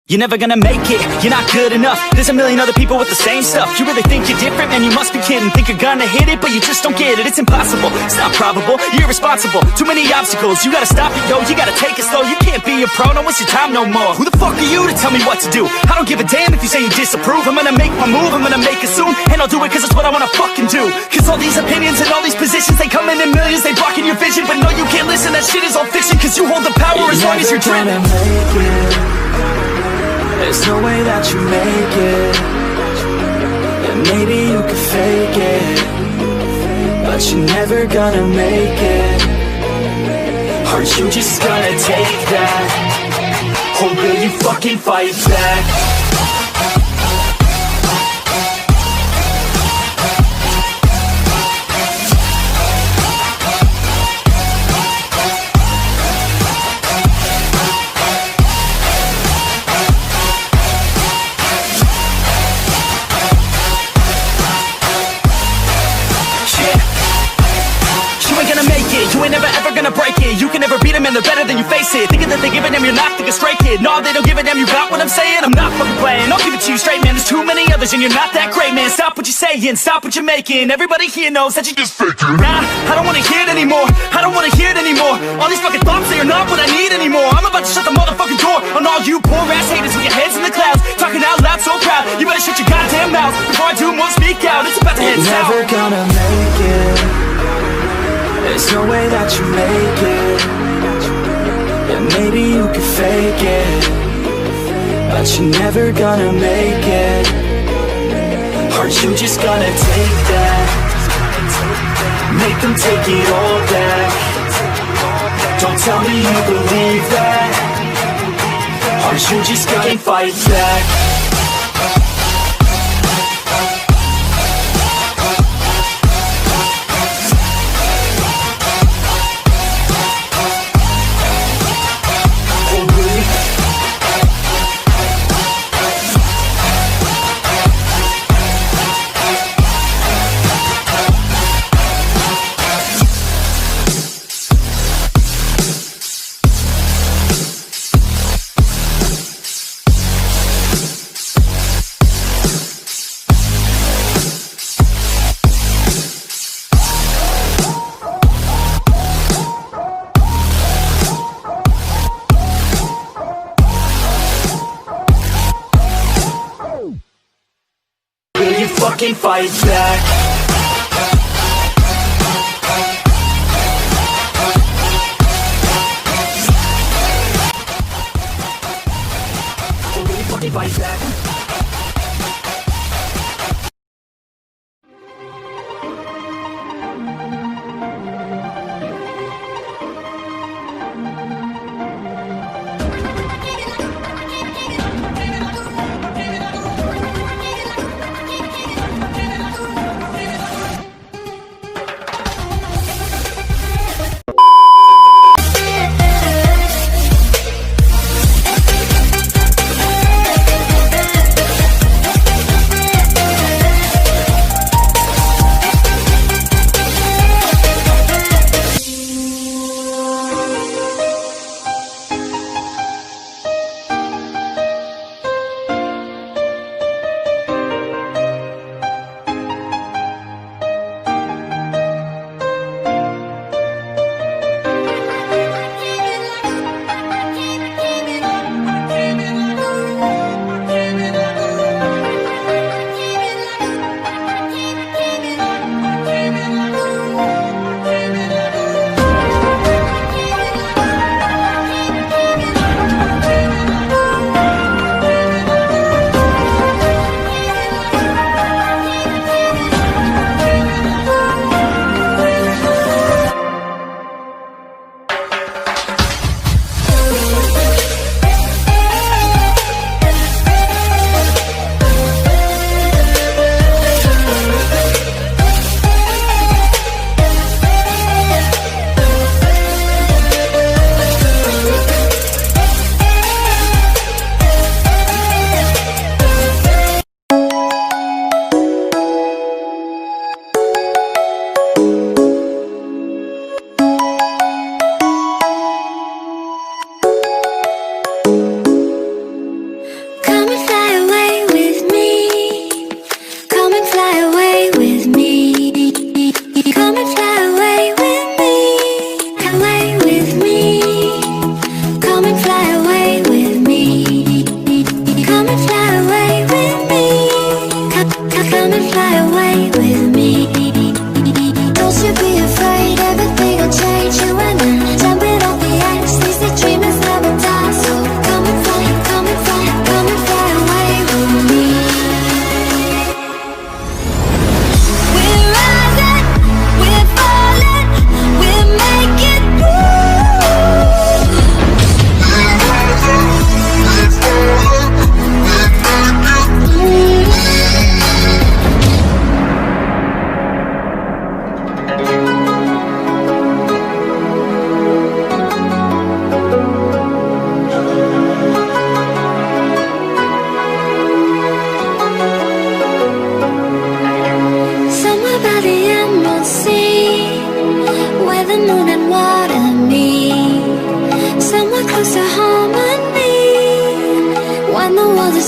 You're never gonna make it, you're not good enough. There's a million other people with the same stuff. You really think you're different? Man, you must be kidding. Think you're gonna hit it, but you just don't get it. It's impossible, it's not probable, you're irresponsible. Too many obstacles, you gotta stop it, yo. You gotta take it slow, you can't be a pro. Don't waste your time no more. Who the fuck are you to tell me what to do? I don't give a damn if you say you disapprove. I'm gonna make my move, I'm gonna make it soon. And I'll do it cause it's what I wanna fucking do. Cause all these opinions and all these positions, they come in millions, they blocking your vision. But no, you can't listen, that shit is all fiction. Cause you hold the power as long as you're dreaming. There's no way that you make it. Yeah, maybe you could fake it, but you're never gonna make it. Aren't you just gonna take that? Or will you fucking fight back? You ain't never ever gonna break it. You can never beat them and they're better than you face it. Thinking that they give a damn, you're not thinking straight, kid. No, they don't give a damn, you got what I'm saying? I'm not fucking playing, I'll give it to you straight, man. There's too many others and you're not that great, man. Stop what you're saying, stop what you're making. Everybody here knows that you just faking. Nah, I don't wanna hear it anymore, I don't wanna hear it anymore. All these fucking thoughts, they are not what I need anymore. I'm about to shut the motherfucking door on all you poor ass haters with your heads in the clouds, talking out loud so proud. You better shut your goddamn mouth before I do more speak out. It's about to head south. You're never gonna make it. There's no way that you make it. Yeah, maybe you could fake it, but you're never gonna make it. Aren't you just gonna take that? Make them take it all back. Don't tell me you believe that. Aren't you just gonna fight back? Fucking fight back. Will you fucking fight back?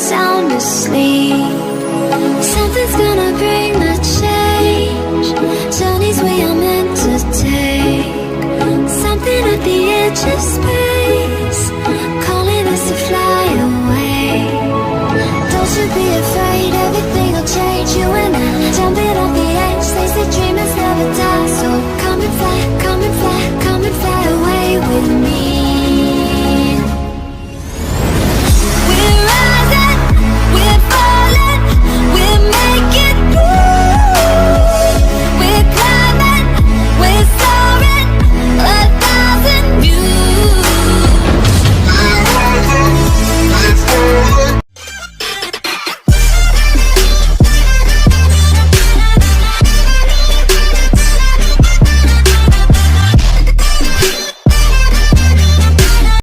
sound asleep. Something's gonna bring the change. Journeys we are meant to take. Something at the edge of space, calling us to fly away. Don't you be afraid, everything will change. You and I, jumping